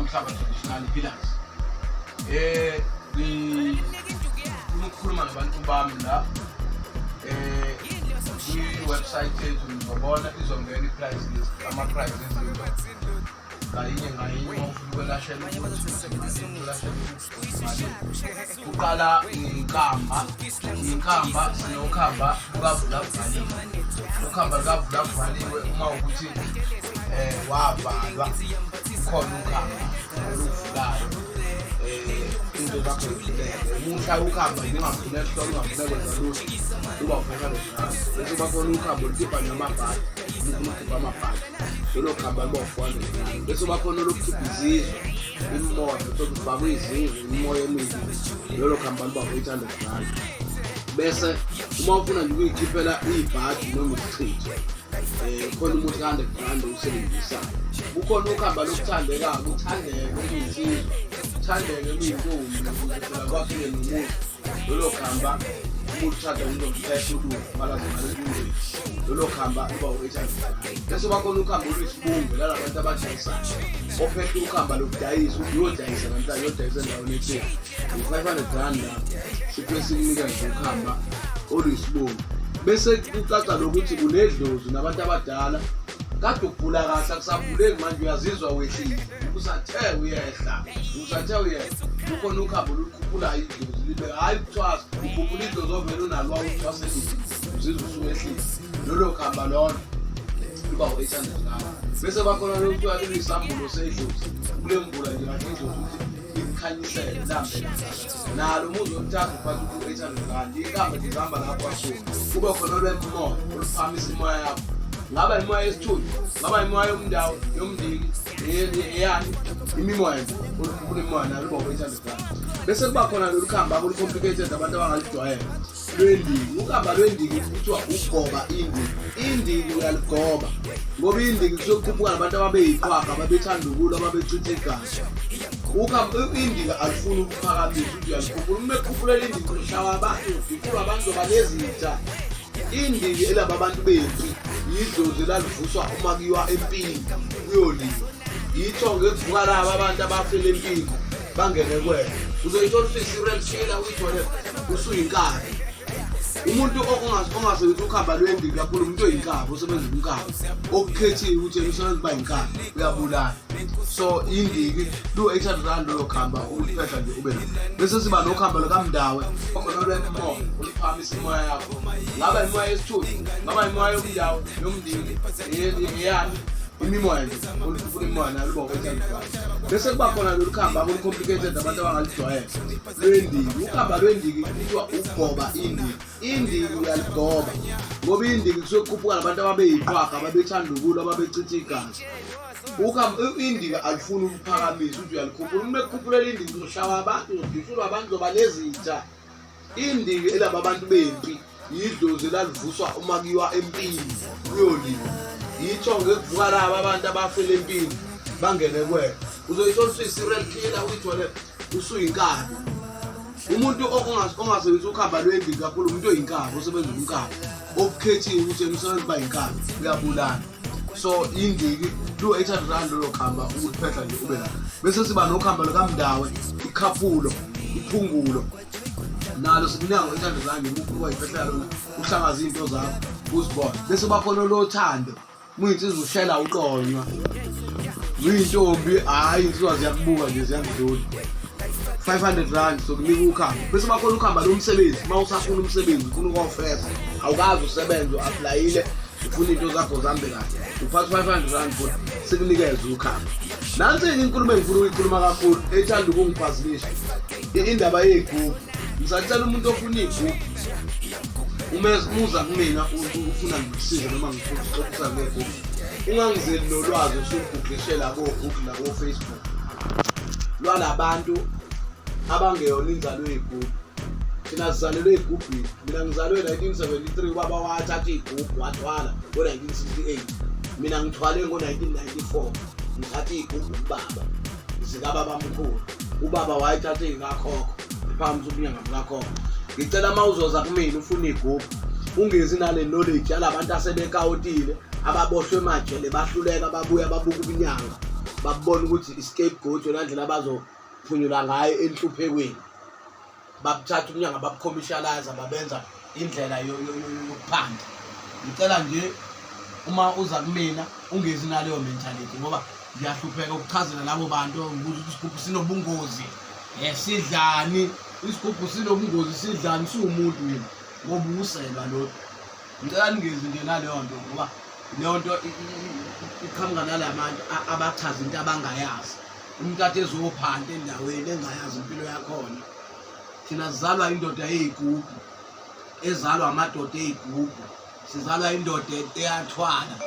umhlaba traditional pillars. Ukukhuluma nabantu bami la kwi-website yethu ngizobona izongena i-price list, ama-price ezinto ngayinye ufuna ukwelashela kuqala inkamba sinokhamba lukavula valiwe uma ukuthi wavalwa khona ukhamba oluvulayo into zakho zivuleke. Umusha ukhamba ngingafuna esihloko ungafuna kwenza lutho uba ufuna bese bakhona ukhamba olukhipha namabhadi ukhipha amabhadi lolo khamba liba u-400 bese bakhona olokukhipha izizwe imimoya sokufakwa izizwe imimoya emibi lolo khamba liba u-800 bese uma ufuna nje ukuyikhiphela ibhadi noma isichitho khona umuntu ka-100 usebenzisa. Kukhona ukhamba lokuthandeka uthandeke kuyizizwe uthandeke kuyintombi phela kwafike nomuntu lolo khamba umuntu uthanda unomthetho ukubalazelele lolo khamba uba u-800 bese bakhona ukhamba oluyisibungu lalabantu abadayisayo ophethe ukhamba lokudayisa uyodayisa namhlanje uyodayisa endaweni ethile u-500 la siphe sikunikeze ukhamba oluyisibungu. Bese kucaca lokuthi unedlozi nabantu abadala kade ukuvula kahle akusavuleki manje uyazizwa wehlile usathe uyehla ukhona ukhamba olukhuphula idlozi libe hayi kuthwasa ukhuphula idlozi ovele unalo wawuthwaselile uzizwa usuwehlile lolo khamba lona luba u-800 bese bakhona lokuthiwa liyisambulo sedlozi kule mvula nje kahle idlozi ukuthi ikhanyisele lambe nalo umuzi womthathu uphatha ku-800 ikhamba lihamba lapho asuka kube khona olwempimoya oluphamisa imoya yakho ngaba imoya yesithunzi ngaba imoya yomndawo yomndiki eyani imimoya olukhuphula imoya nalo uba u-800 bese kuba khona lolu khamba olu-complicated abantu abangalujwayela lwendiki. Ukhamba lwendiki kuthiwa ugoba indiki uyaligoba ngoba indiki kusokukhuphuka nabantu ababeyiqhwaga ababethanda ukulwa ababechitha igazi. Ukhamba indiki alifuni ukuphakamisa ukuthi uyalikhuphula uma ekhuphulele indiki ushawa abantu udikulwa abantu balezitha. Indiki elaba abantu bempi yidlozi lalivuswa uma kuyiwa empini kuyoliwa yithonga ekuvuka laba abantu abafela empini bangene kwena uzoyithola ukuthi i-serial killer uyithole usuyinkabi. Umuntu ongasebenzi ukhamba lwendiki kakhulu umuntu oyinkabi osebenza umkabi okukhethiwe ukuthi usebenza uba yinkabi uyabulala. So indiki lu-800 lolo khamba uliphetha nje ube nalo. Bese siba nokhamba lukamndawe okhona lwempimoya oluphamisa imoya yakho ngaba imoya yesithunzi ngaba imoya yomndawo yomndiki eyani imimoya nje olukhuphula imoya nalo uba u-800 bese kuba khona lolu khamba olu-complicated abantu abangalujwayela lwendiki. Ukhamba lwendiki kuthiwa ugoba indiki uyaligoba ngoba indiki kusokukhuphuka nabantu ababeyiqhwaga ababethanda ukulwa ababechitha igazi. Ukhamba indiki alifuni ukuphakamisa ukuthi uyalikhuphula uma ekukhuphulele indiki uzoshawa abantu uzodisulwa abantu zoba lezitha. Indiki elaba abantu bempi yidlozi lalivuswa uma kuyiwa empini kuyoliwa yithonga ekuvuka laba abantu abafela empini bangene kwena uzoyithola usuyi-serial killer uyithole usuyinkabi. Umuntu ongasebenzisi ukhamba lwendiki kakhulu umuntu oyinkabi osebenza umkabi okukhethiwe ukuthi umsebenzi uba yinkabi uyabulala. So indiki lu-800 lolo khamba uliphetha nje ube nalo. Bese siba nokhamba lukamndawe ikhaphulo iphungulo nalo sikunika ngo-800 ngemukhu wayiphetha lona uhlangaza izinto zakho uzibona. Bese bakhona lothando muyinsizwa ushela uqonywa uyintombi hayi insizwa ziyakubuka nje ziyangidlula 500 sokunika ukhamba. Bese bakhona ukhamba lomsebenzi uma usafuna umsebenzi ufuna ukofesa awukazi usebenze u-aplayile ufuna into zakho zambe kahle uphatha 500 futhi sikunikeza ukhamba. Nansi inkulumo engifuna ukuyikhuluma kakhulu ethanda ukungibhazilisha indaba yey'gubhu. Ngisacela umuntu ofuna iy'gubhu umuza kumina ufuna ngikusize noma ngikuxoxisa ngegubhu ungangizeli nolwazi usugugishela ko-Google nako-Facebook lwalabantu abangeyona inzalo yey'gubhu. Thina sizalelwe ey'gubhini. Mina ngizalwe 1973 ubaba wathatha iy'gubhu wathwala ngo-1968 mina ngithwale ngo-1994 ngithatha iy'gubhu kubaba zikababa mkhulu. Ubaba wayithatha ey'kakhokho iphamisa ubunyanga bukakhokho. Ngicela uma uzoza kumina ufuna iy'gubhu ungezi nale knowledge yalabantu asebekawotile ababoshwe emajele bahluleka babuya babuka ubunyanga babona ukuthi i-scapegoat yona ndlela abazophunyula ngayo enhluphekweni, babuthatha umnyanga babukhomishalaiza babenza indlela yokuphanda. Ngicela nje uma uza kumina ungezi naleyo mentality ngoba ngiyahlupheka ukuchazela labo bantu ngibuza ukuthi isigubhu sinobungozi. Sidlani isigubhu sinobungozi, sidlani siwumuntu yini ngoba uselwa lo. Ngicela ningezi nje naleyo nto ngoba leyo nto iqhamuka nalabantu abachaza into abangayazi. Umuntu athi ezophanda endaweni engayazi impilo yakhona. Thina sizalwa indoda eyigubhu, ezalwa amadoda eyigubhu, sizalwa indoda eyathwala.